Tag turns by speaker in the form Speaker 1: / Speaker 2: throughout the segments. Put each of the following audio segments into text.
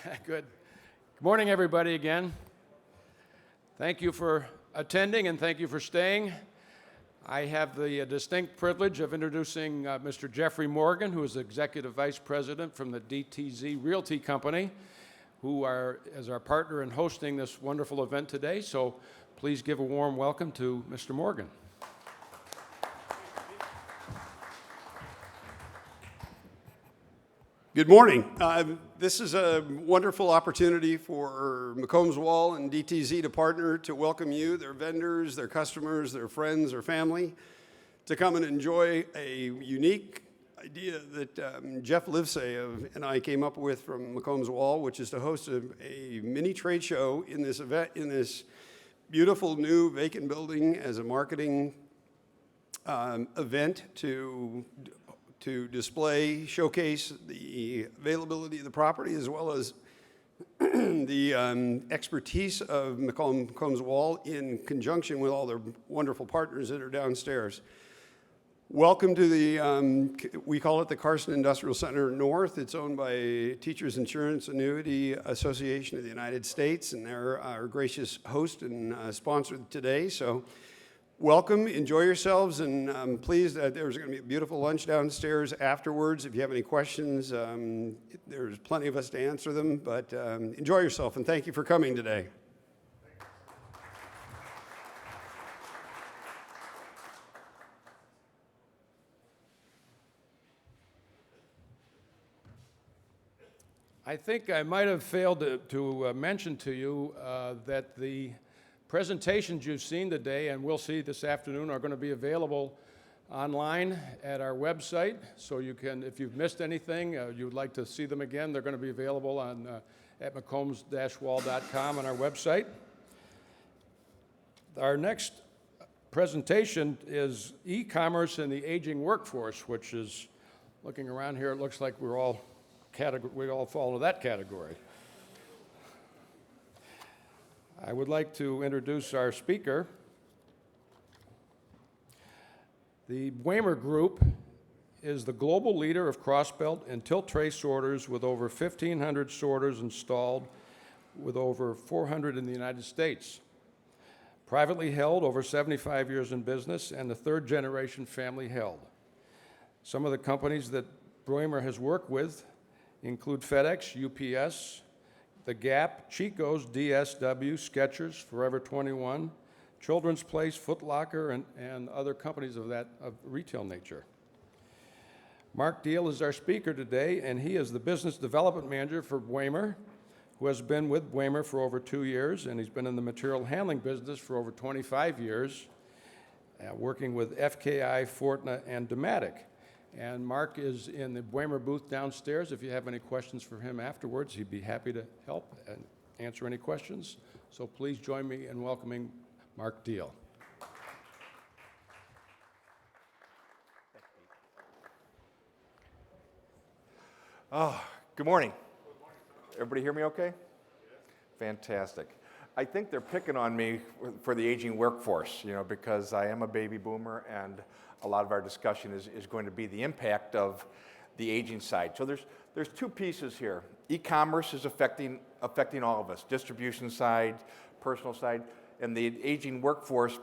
Speaker 1: Good. Good morning, everybody, again. Thank you for attending and thank you for staying. I have the distinct privilege of introducing Mr. Jeffrey Morgan, who is Executive Vice President from the DTZ Realty Company, who is our partner in hosting this wonderful event today. So please give a warm welcome to Mr. Morgan.
Speaker 2: Good morning. This is a wonderful opportunity for McCombs-Wall and DTZ to partner to welcome you, their vendors, their customers, their friends, their family, to come and enjoy a unique idea that Jeff Livesay and I came up with from McCombs-Wall, which is to host a mini trade show in this event, in this beautiful new vacant building as a marketing event to display, showcase the availability of the property as well as the expertise of McCombs-Wall in conjunction with all their wonderful partners that are downstairs. Welcome to we call it the Carson Industrial Center North. It's owned by Teachers Insurance Annuity Association of the United States, and they're our gracious host and sponsor today. So welcome, enjoy yourselves, and please, there's going to be a beautiful lunch downstairs afterwards. If you have any questions, there's plenty of us to answer them, but enjoy yourself, and thank you for coming today.
Speaker 1: I think I might have failed to mention to you that the presentations you've seen today and we'll see this afternoon are going to be available online at our website. So you can, if you've missed anything, you would like to see them again, they're going to be available on at McCombs-Wall.com on our website. Our next presentation is e-commerce and the aging workforce, which is, looking around here, it looks like we all fall into that category. I would like to introduce our speaker. The Boehmer Group is the global leader of cross-belt and tilt-tray sorters with over 1,500 sorters installed, with over 400 in the United States. Privately held, over 75 years in business, and the third-generation family held. Some of the companies that Boehmer has worked with include FedEx, UPS, The Gap, Chico's, DSW, Skechers, Forever 21, Children's Place, Foot Locker, and other companies of retail nature. Mark Deal is our speaker today, and he is the business development manager for Boehmer, who has been with Boehmer for over 2 years, and he's been in the material handling business for over 25 years, working with FKI, Fortna, and Dematic. And Mark is in the Boehmer booth downstairs. If you have any questions for him afterwards, he'd be happy to help and answer any questions. So please join me in welcoming Mark Deal.
Speaker 3: Good morning. Everybody hear me okay? Fantastic. I think they're picking on me for the aging workforce, because I am a baby boomer, and a lot of our discussion is going to be the impact of the aging side. So there's two pieces here. E-commerce is affecting all of us, distribution side, personal side, and the aging workforce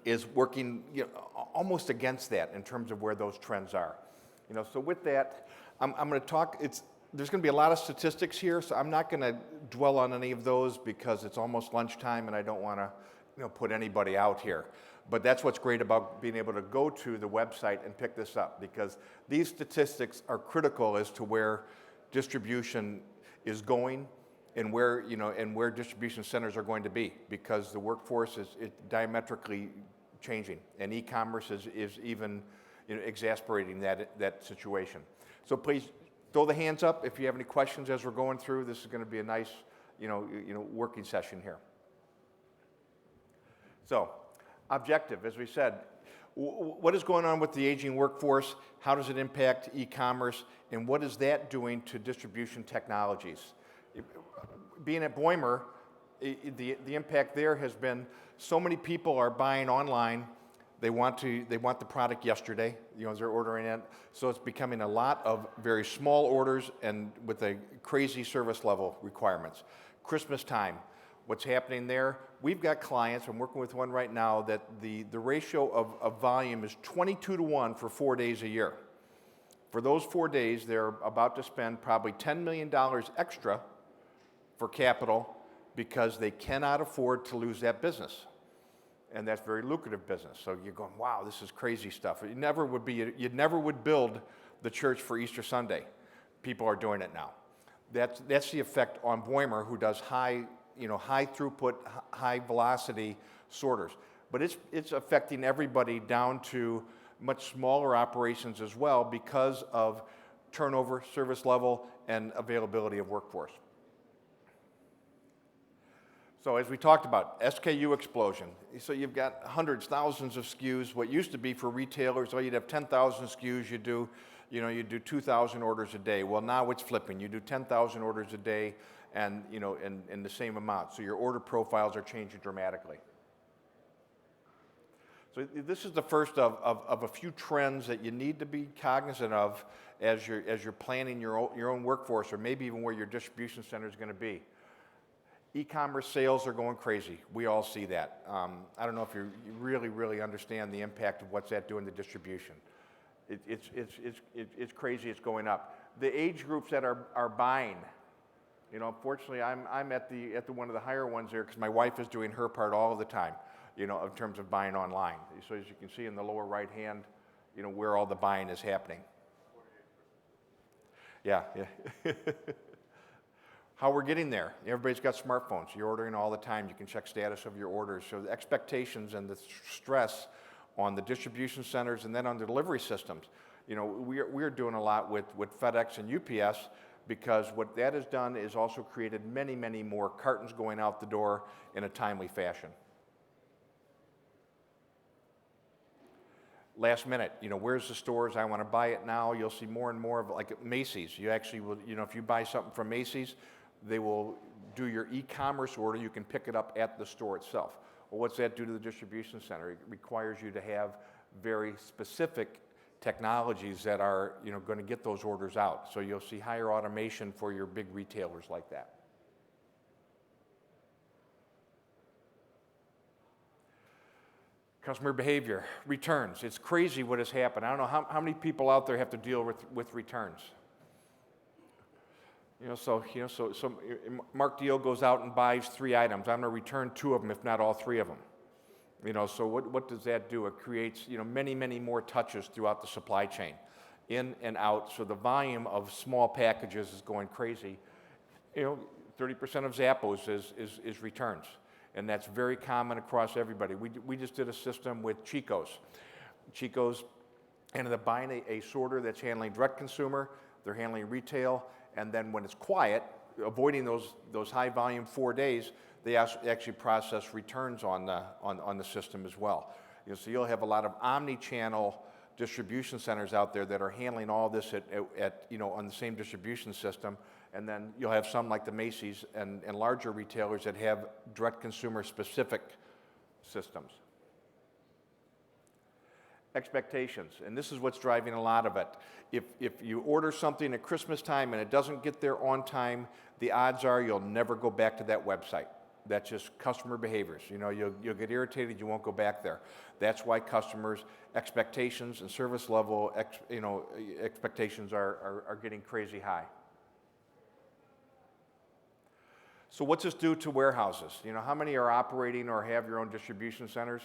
Speaker 3: is working almost against that in terms of where those trends are. So with that, I'm going to talk. There's going to be a lot of statistics here, so I'm not going to dwell on any of those because it's almost lunchtime and I don't want to put anybody out here. But that's what's great about being able to go to the website and pick this up, because these statistics are critical as to where distribution is going and where distribution centers are going to be, because the workforce is diametrically changing, and e-commerce is even exasperating that situation. So please throw the hands up if you have any questions as we're going through. This is going to be a nice working session here. So, objective, as we said, what is going on with the aging workforce? How does it impact e-commerce? And what is that doing to distribution technologies? Being at Boehmer, the impact there has been so many people are buying online They want the product yesterday, you know, as they're ordering it. So it's becoming a lot of very small orders and with a crazy service level requirements. Christmas time, what's happening there? We've got clients, I'm working with one right now, that the ratio of volume is 22 to 1 for 4 days a year. For those 4 days, they're about to spend probably $10 million extra for capital because they cannot afford to lose that business. And that's very lucrative business. So you're going, wow, this is crazy stuff. You never would build the church for Easter Sunday. People are doing it now. That's the effect on Boehmer, who does high throughput, high velocity sorters. But it's affecting everybody down to much smaller operations as well because of turnover, service level, and availability of workforce. So as we talked about, SKU explosion. So you've got hundreds, thousands of SKUs. What used to be for retailers, you'd have 10,000 SKUs, you do 2,000 orders a day. Well, now it's flipping. You do 10,000 orders a day and, in the same amount. So your order profiles are changing dramatically. So this is the first of a few trends that you need to be cognizant of as you're planning your own workforce, or maybe even where your distribution center is going to be. E-commerce sales are going crazy. We all see that. I don't know if you really, really understand the impact of what's that doing to distribution. It's crazy. It's going up. The age groups that are buying. Fortunately, I'm at one of the higher ones there because my wife is doing her part all of the time. In terms of buying online. So as you can see in the lower right hand, where all the buying is happening. Yeah. How we're getting there. Everybody's got smartphones. You're ordering all the time. You can check status of your orders. So the expectations and the stress on the distribution centers and then on the delivery systems. We're doing a lot with FedEx and UPS because what that has done is also created many, many more cartons going out the door in a timely fashion. Last minute, where's the stores? I want to buy it now. You'll see more and more of like at Macy's. You actually will, if you buy something from Macy's, they will do your e-commerce order. You can pick it up at the store itself. Well, what's that do to the distribution center? It requires you to have very specific technologies that are, going to get those orders out. So you'll see higher automation for your big retailers like that. Customer behavior, returns. It's crazy what has happened. I don't know how many people out there have to deal with returns. So Mark Deal goes out and buys 3 items. I'm going to return 2 of them, if not all 3 of them. So what does that do? It creates, many, many more touches throughout the supply chain, in and out. So the volume of small packages is going crazy. 30% of Zappos is returns. And that's very common across everybody. We just did a system with Chico's. Chico's ended up buying a sorter that's handling direct consumer, they're handling retail, and then when it's quiet, avoiding those high volume 4 days, they actually process returns on the system as well. So you'll have a lot of omni-channel distribution centers out there that are handling all this on the same distribution system. And then you'll have some like the Macy's and larger retailers that have direct consumer specific systems. Expectations, and this is what's driving a lot of it. If you order something at Christmas time and it doesn't get there on time, the odds are you'll never go back to that website. That's just customer behaviors. You'll get irritated, you won't go back there. That's why customers' expectations and service level expectations are getting crazy high. So what's this do to warehouses? How many are operating or have your own distribution centers?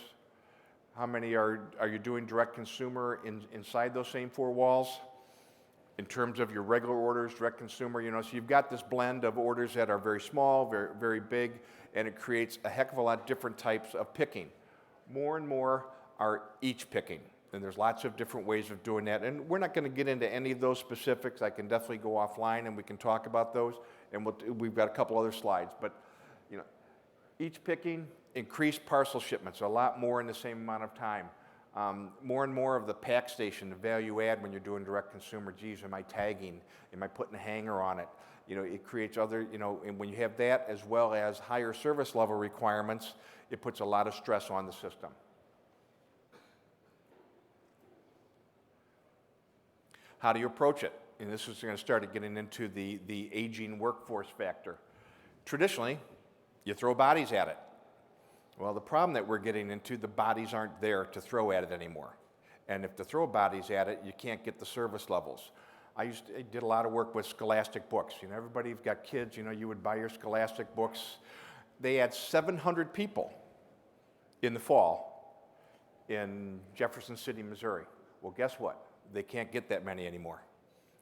Speaker 3: How many are you doing direct consumer inside those same 4 walls? In terms of your regular orders, direct consumer, so you've got this blend of orders that are very small, very, very big, and it creates a heck of a lot different types of picking. More and more are each picking, and there's lots of different ways of doing that. And we're not going to get into any of those specifics. I can definitely go offline and we can talk about those, and we've got a couple other slides. But each picking, increased parcel shipments, a lot more in the same amount of time. More and more of the pack station, the value add when you're doing direct consumer. Geez, am I tagging? Am I putting a hanger on it? It creates other, and when you have that as well as higher service level requirements, it puts a lot of stress on the system. How do you approach it? And this is going to start getting into the aging workforce factor. Traditionally, you throw bodies at it. Well, the problem that we're getting into, the bodies aren't there to throw at it anymore. And if to throw bodies at it, you can't get the service levels. I did a lot of work with Scholastic books. You know, everybody who's got kids, you know, you would buy your Scholastic books. They had 700 people in the fall in Jefferson City, Missouri. Well, guess what? They can't get that many anymore.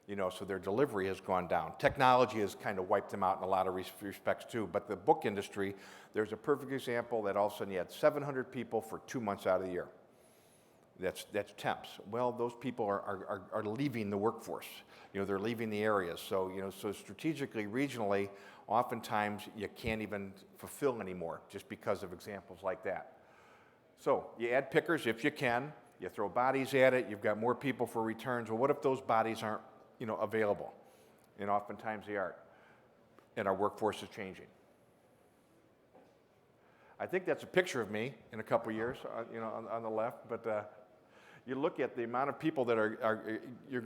Speaker 3: You know, so their delivery has gone down. Technology has kind of wiped them out in a lot of respects too, but the book industry, there's a perfect example that all of a sudden you had 700 people for 2 months out of the year. That's temps. Well, those people are leaving the workforce. You know, they're leaving the areas. So, you know, so strategically, regionally, oftentimes you can't even fulfill anymore just because of examples like that. So you add pickers if you can, you throw bodies at it, you've got more people for returns. Well, what if those bodies aren't, you know, available? And oftentimes they aren't. And our workforce is changing. I think that's a picture of me in a couple years, you know, on the left, but you look at the amount of people that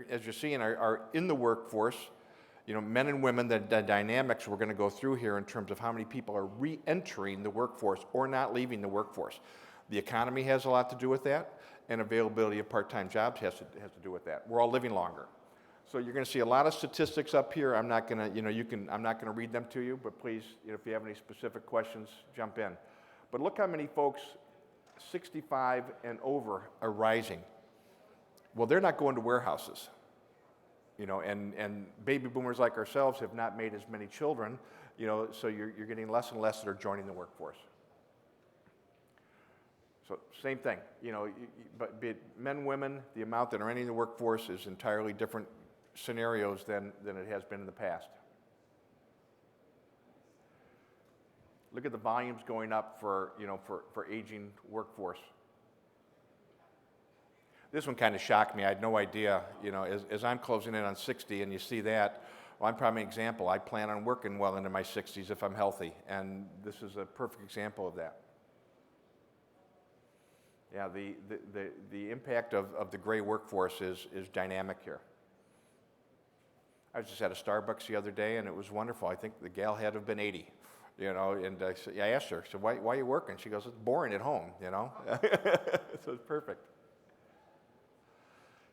Speaker 3: as you're seeing, are in the workforce, you know, men and women, the dynamics we're going to go through here in terms of how many people are re-entering the workforce or not leaving the workforce. The economy has a lot to do with that, and availability of part-time jobs has to do with that. We're all living longer. So you're going to see a lot of statistics up here. I'm not going to, you know, I'm not going to read them to you, but please, you know, if you have any specific questions, jump in. But look how many folks 65 and over are rising. Well, they're not going to warehouses, you know, and baby boomers like ourselves have not made as many children, you know, so you're getting less and less that are joining the workforce. So same thing, you know, but be it men, women, the amount that are entering the workforce is entirely different scenarios than it has been in the past. Look at the volumes going up for, you know, for aging workforce. This one kind of shocked me. I had no idea, you know, as I'm closing in on 60 and you see that, well, I'm probably an example. I plan on working well into my 60s if I'm healthy, and this is a perfect example of that. Yeah, the impact of the gray workforce is dynamic here. I was just at a Starbucks the other day, and it was wonderful. I think the gal had to have been 80, you know, and I asked her, so why are you working? She goes, it's boring at home, you know. So it's perfect.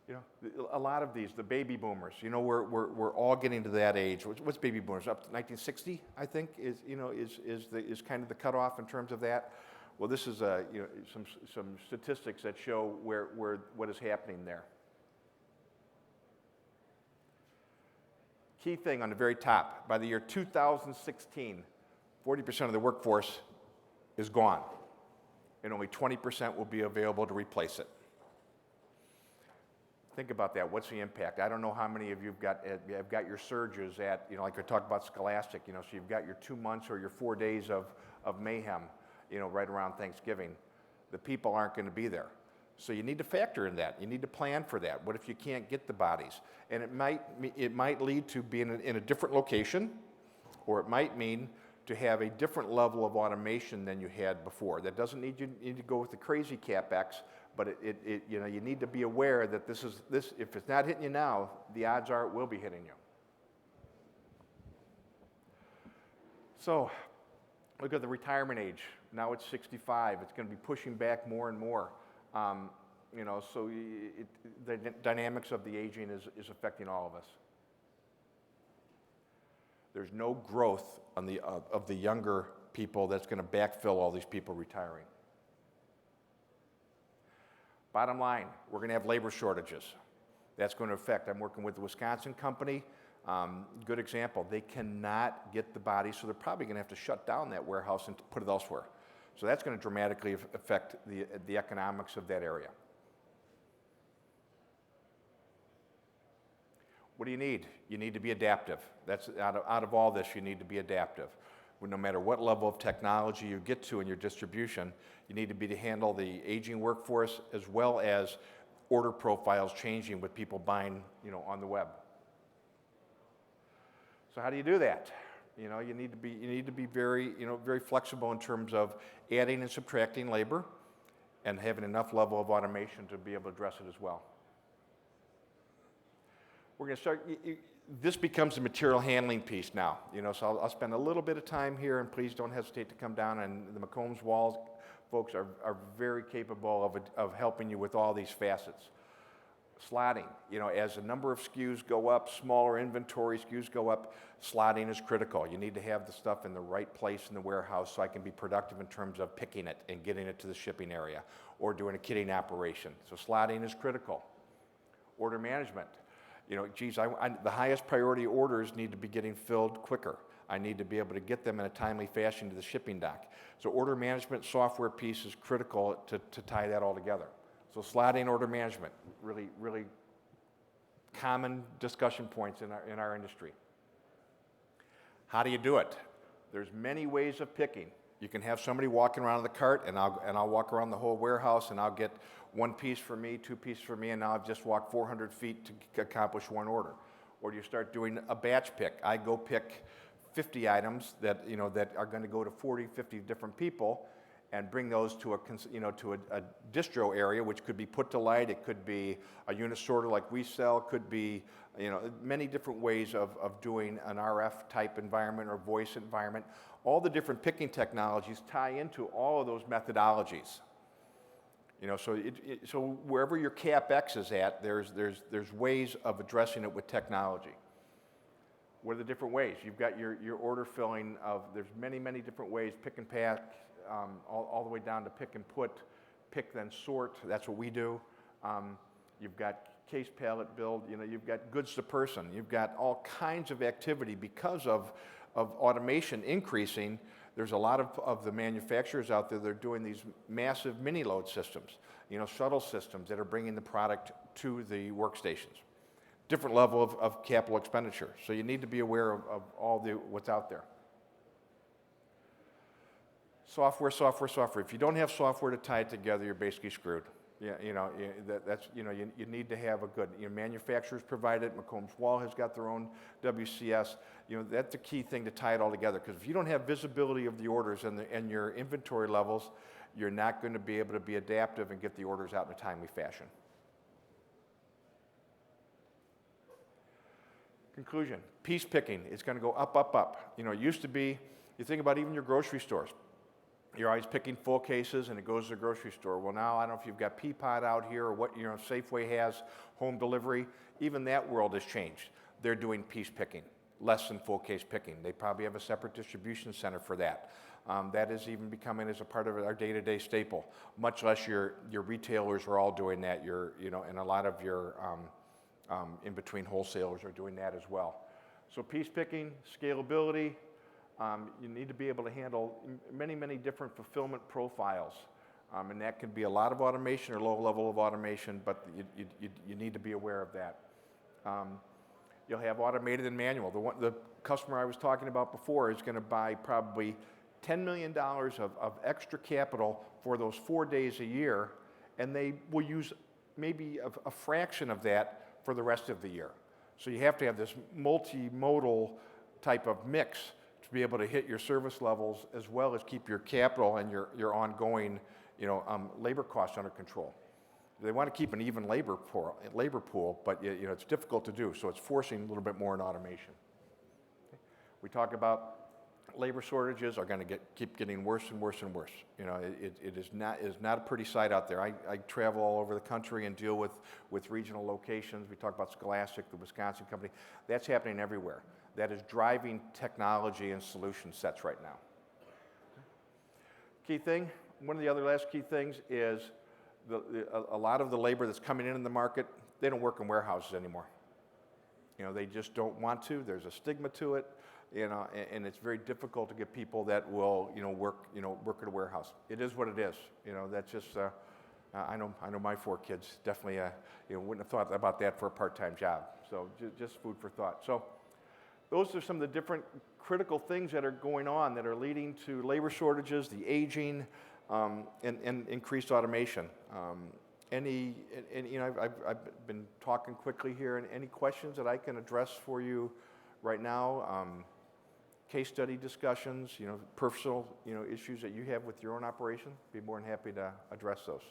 Speaker 3: You know, a lot of these, the baby boomers, you know, we're all getting to that age. What's baby boomers? Up to 1960, I think, is kind of the cutoff in terms of that. Well, this is you know, some statistics that show what is happening there. Key thing on the very top, by the year 2016, 40% of the workforce is gone, and only 20% will be available to replace it. Think about that. What's the impact? I don't know how many of you have got your surges at, you know, like I talked about Scholastic, you know, so you've got your 2 months or your 4 days of mayhem, you know, right around Thanksgiving. The people aren't going to be there. So you need to factor in that. You need to plan for that. What if you can't get the bodies? And it might lead to being in a different location, or it might mean to have a different level of automation than you had before. That doesn't need you need to go with the crazy CapEx, but you know, you need to be aware that this if it's not hitting you now, the odds are it will be hitting you. So look at the retirement age. Now it's 65. It's going to be pushing back more and more. You know, so the dynamics of the aging is affecting all of us. There's no growth on of the younger people that's going to backfill all these people retiring. Bottom line, we're going to have labor shortages. That's going to affect. I'm working with the Wisconsin company. Good example. They cannot get the bodies, so they're probably going to have to shut down that warehouse and put it elsewhere. So that's going to dramatically affect the economics of that area. What do you need? You need to be adaptive. That's out of all this, you need to be adaptive. No matter what level of technology you get to in your distribution, you need to be to handle the aging workforce as well as order profiles changing with people buying, you know, on the web. So how do you do that? You know, you need to be very, you know, very flexible in terms of adding and subtracting labor and having enough level of automation to be able to address it as well. we're going to start, this becomes a material handling piece now, so I'll spend a little bit of time here, and please don't hesitate to come down, and the McCombs-Wall folks are very capable of helping you with all these facets. Slotting, as the number of SKUs go up, smaller inventory SKUs go up, slotting is critical. You need to have the stuff in the right place in the warehouse so I can be productive in terms of picking it and getting it to the shipping area or doing a kitting operation. So slotting is critical. Order management. The highest priority orders need to be getting filled quicker. I need to be able to get them in a timely fashion to the shipping dock. So order management software piece is critical to tie that all together. So slotting, order management, really, really common discussion points in our industry. How do you do it? There's many ways of picking. You can have somebody walking around the cart, and I'll walk around the whole warehouse, and I'll get 1 piece for me, 2 pieces for me, and now I've just walked 400 feet to accomplish 1 order. Or do you start doing a batch pick? I go pick 50 items that are going to go to 40, 50 different people, and bring those to a distro area, which could be put to light. It could be a unit sorter like we sell. Could be many different ways of doing an RF type environment or voice environment. All the different picking technologies tie into all of those methodologies. So wherever your CapEx is at, there's ways of addressing it with technology. What are the different ways? You've got your order filling there's many, many different ways, pick and pack, all the way down to pick and put, pick then sort, that's what we do. You've got case pallet build, you've got goods to person, you've got all kinds of activity because of automation increasing. There's a lot of the manufacturers out there that are doing these massive mini load systems, shuttle systems that are bringing the product to the workstations. Different level of capital expenditure. So you need to be aware of all what's out there. Software. If you don't have software to tie it together, you're basically screwed. You need to have a good, manufacturers provide it. McCombs-Wall has got their own WCS. That's the key thing to tie it all together, because if you don't have visibility of the orders and your inventory levels, you're not going to be able to be adaptive and get the orders out in a timely fashion. Conclusion, piece picking is going to go up, up, up. It used to be, you think about even your grocery stores. You're always picking full cases and it goes to the grocery store. Well, now I don't know if you've got Peapod out here or what, Safeway has, home delivery. Even that world has changed. They're doing piece picking, less than full case picking. They probably have a separate distribution center for that. That is even becoming as a part of our day-to-day staple, much less your retailers are all doing that. And a lot of your in-between wholesalers are doing that as well. So piece picking, scalability, you need to be able to handle many, many different fulfillment profiles. And that can be a lot of automation or low level of automation, but you need to be aware of that. You'll have automated and manual. The customer I was talking about before is going to buy probably $10 million of extra capital for those 4 days a year, and they will use maybe a fraction of that for the rest of the year. So you have to have this multimodal type of mix to be able to hit your service levels as well as keep your capital and your ongoing labor costs under control. They want to keep an even labor pool, but it's difficult to do, so it's forcing a little bit more in automation. Okay. We talk about labor shortages are going to keep getting worse and worse and worse. It is not a pretty sight out there. I travel all over the country and deal with regional locations. We talk about Scholastic, the Wisconsin company. That's happening everywhere. That is driving technology and solution sets right now. Key thing, one of the other last key things is a lot of the labor that's coming in the market, they don't work in warehouses anymore. They just don't want to. There's a stigma to it. And it's very difficult to get people that will, work at a warehouse. It is what it is. That's just, I know my 4 kids definitely, wouldn't have thought about that for a part-time job. So just food for thought. So those are some of the different critical things that are going on that are leading to labor shortages, the aging, and increased automation. I've been talking quickly here, and any questions that I can address for you right now? Case study discussions, personal, issues that you have with your own operation, be more than happy to address those.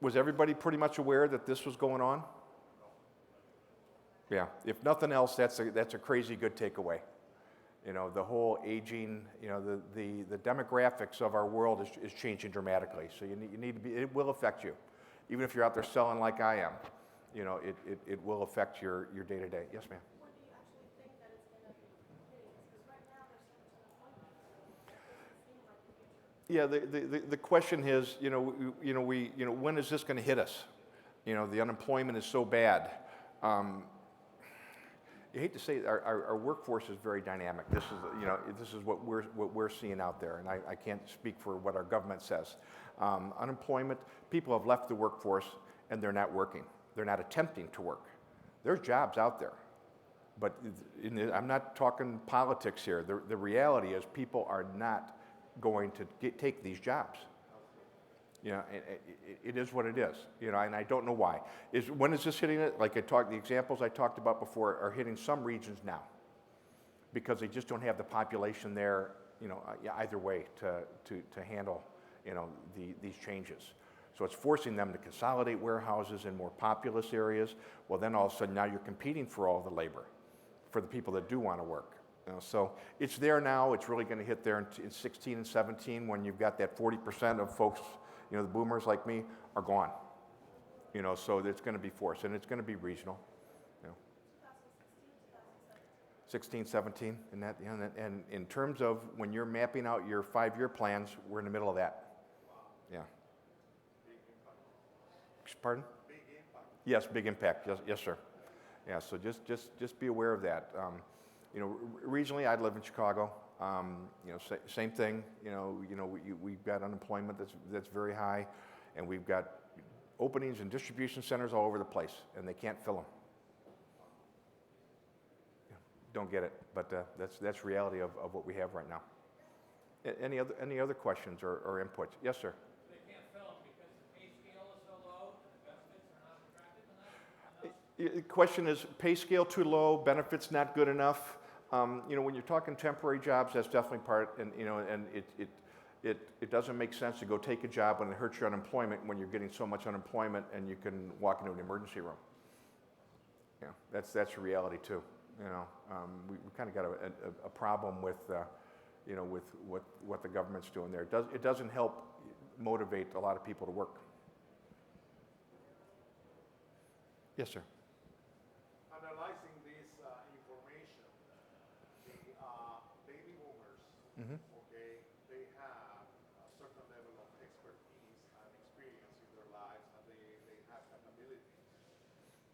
Speaker 3: Was everybody pretty much aware that this was going on? Yeah, if nothing else, that's a crazy good takeaway. You know, the whole aging, you know, the demographics of our world is changing dramatically. So you need to be, it will affect you. Even if you're out there selling like I am, you know, it will affect your day-to-day. Yes, ma'am?
Speaker 4: When do you actually think that it's going to be hitting us? Because right now there's so much unemployment that doesn't seem like the future.
Speaker 3: Yeah, the question is, when is this going to hit us? You know, the unemployment is so bad. You hate to say it, our workforce is very dynamic. This is what we're seeing out there, and I can't speak for what our government says. Unemployment, people have left the workforce and they're not working. They're not attempting to work. There's jobs out there, but I'm not talking politics here. The reality is people are not going to take these jobs. You know, it is what it is, you know, and I don't know why. When is this hitting it? Like the examples I talked about before are hitting some regions now because they just don't have the population there, you know, either way to handle, you know, these changes. So it's forcing them to consolidate warehouses in more populous areas. Well, then all of a sudden now you're competing for all the labor, for the people that do want to work. You know, so it's there now. It's really going to hit there in 16 and 17 when you've got that 40% of folks, you know, the boomers like me are gone. You know, so it's going to be forced, and it's going to be regional. You know, 16, 17, and that, you know, and in terms of when you're mapping out your 5-year plans, we're in the middle of that. Yeah. Pardon? Big impact. Yes, big impact. Yes, sir. Yeah. So just be aware of that. You know, regionally, I live in Chicago. You know, same thing. You know, we've got unemployment that's very high, and we've got openings in distribution centers all over the place, and they can't fill them. Yeah, don't get it, but that's reality of what we have right now. Any other questions or inputs? Yes, sir.
Speaker 5: They can't fill them because the pay scale is so low and the benefits are not attractive enough?
Speaker 3: The question is pay scale too low, benefits not good enough. You know, when you're talking temporary jobs, that's definitely part, and you know, and it doesn't make sense to go take a job when it hurts your unemployment when you're getting so much unemployment and you can walk into an emergency room. Yeah, that's a reality too. You know, we kind of got a problem with, you know, with what the government's doing there. It doesn't help motivate a lot of people to work. Yes, sir.
Speaker 6: Analyzing this information, the baby boomers, okay, they have a certain level of expertise and experience in their lives, and they have capabilities.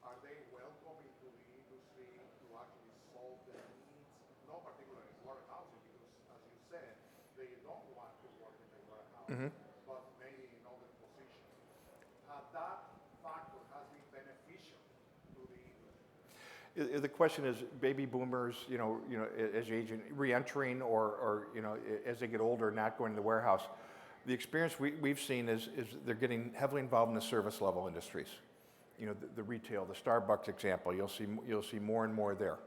Speaker 6: Are they welcome into the industry to actually solve their needs? Not particularly in warehousing, because as you said, they don't want to work in the warehouse, but maybe in other positions. That factor has been beneficial to the industry.
Speaker 3: The question is, baby boomers, you know, as you age, re-entering or you know, as they get older, not going to the warehouse. The experience we've seen is they're getting heavily involved in the service level industries. You know, the retail, the Starbucks example, you'll see more and more there,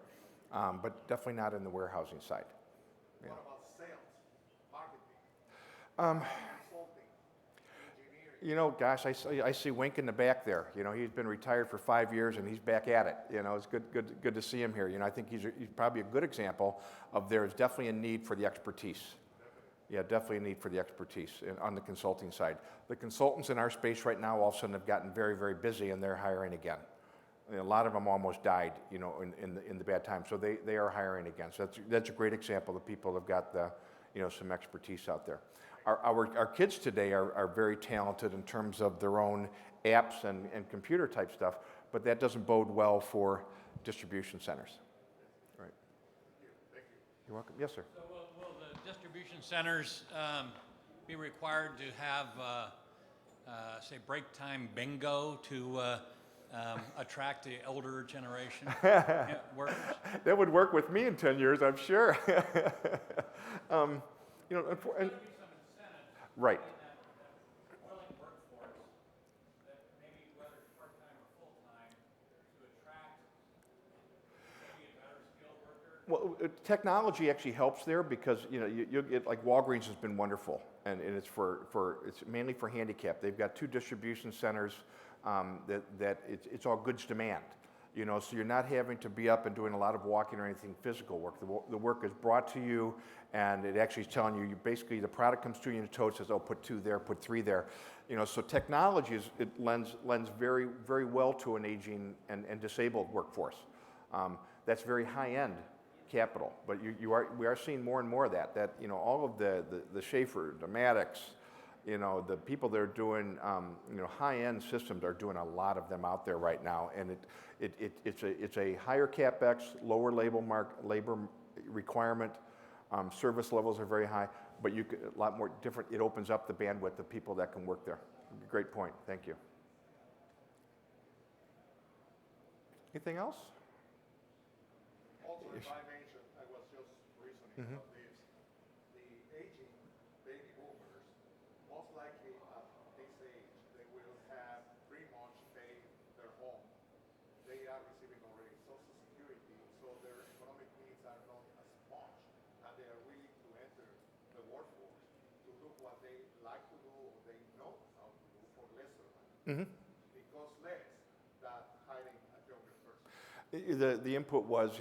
Speaker 3: but definitely not in the warehousing side. Yeah.
Speaker 6: What about sales, marketing, consulting, engineering?
Speaker 3: You know, gosh, I see Wink in the back there. You know, he's been retired for 5 years and he's back at it. You know, it's good to see him here. You know, I think he's probably a good example of there's definitely a need for the expertise. Yeah, definitely a need for the expertise on the consulting side. The consultants in our space right now all of a sudden have gotten very, very busy and they're hiring again. I mean, a lot of them almost died, you know, in the bad times. So they are hiring again. So that's a great example that people have got some expertise out there. Our kids today are very talented in terms of their own apps and computer type stuff, but that doesn't bode well for distribution centers. Right.
Speaker 6: Thank you.
Speaker 3: You're welcome. Yes, sir.
Speaker 5: So will the distribution centers be required to have, say, break time bingo to attract the older generation workers?
Speaker 3: That would work with me in 10 years, I'm sure. You know,
Speaker 5: There's got to be some incentive
Speaker 3: right.
Speaker 5: in that willing workforce that maybe whether it's part-time or full-time to attract maybe a better skilled worker
Speaker 3: Well, technology actually helps there because you'll get like Walgreens has been wonderful, and it's it's mainly for handicap. They've got 2 distribution centers that it's all goods demand, so you're not having to be up and doing a lot of walking or anything physical work. The work is brought to you, and it actually is telling you basically the product comes to you in a tote, says, oh, put 2 there, put 3 there. So technology lends very, very well to an aging and disabled workforce. That's very high-end capital, but we are seeing more and more of that all of the Schaefer, the Maddox, the people that are doing high-end systems are doing a lot of them out there right now, and it's a higher capex, lower labor requirement. Service levels are very high, but a lot more different. It opens up the bandwidth of people that can work there. Great point. Thank you. Anything else?
Speaker 6: Also, if I mention, I was just reasoning about this. The aging baby boomers, most likely at this age, they will have pretty much paid their home. They are receiving already Social Security, so their economic needs are not as much, and they are willing to enter the workforce to do what they like to do or they know how to do for lesser money. It costs less than hiring a younger person.
Speaker 3: The input was,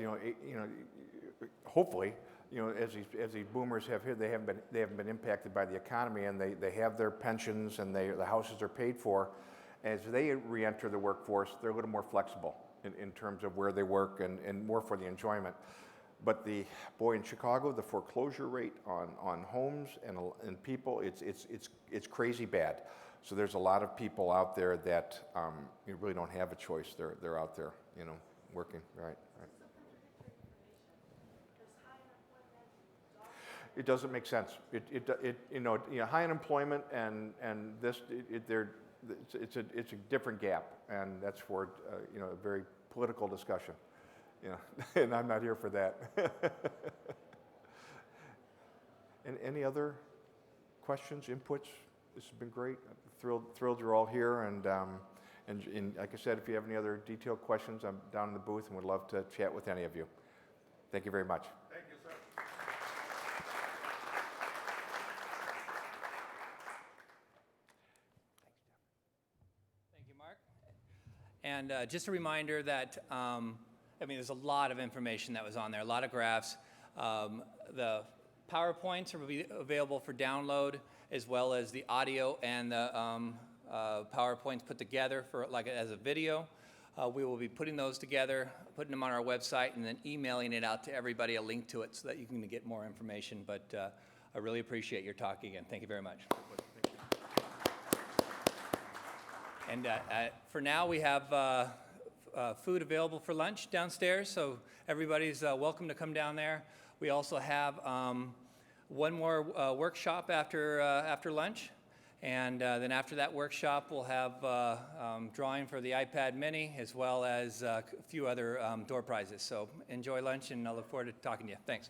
Speaker 3: hopefully, as these boomers have here, they haven't been impacted by the economy, and they have their pensions and the houses are paid for. As they re-enter the workforce, they're a little more flexible in terms of where they work and more for the enjoyment. But in Chicago, the foreclosure rate on homes and people, it's crazy bad. So there's a lot of people out there that you really don't have a choice. They're out there, working. Right. It doesn't make sense. High unemployment and this, it's a different gap, and that's for a very political discussion. And I'm not here for that. And any other questions, inputs? This has been great. I'm thrilled you're all here, and like I said, if you have any other detailed questions, I'm down in the booth and would love to chat with any of you. Thank you very much.
Speaker 6: Thank you, sir.
Speaker 7: Thank you, Mark. And just a reminder that, there's a lot of information that was on there, a lot of graphs. The PowerPoints will be available for download, as well as the audio and the PowerPoints put together as a video. We will be putting those together, putting them on our website, and then emailing it out to everybody, a link to it, so that you can get more information. But I really appreciate your talk again. Thank you very much. And for now, we have food available for lunch downstairs, so everybody's welcome to come down there. We also have one more workshop after lunch, and then after that workshop, we'll have drawing for the iPad Mini, as well as a few other door prizes. So enjoy lunch, and I look forward to talking to you. Thanks.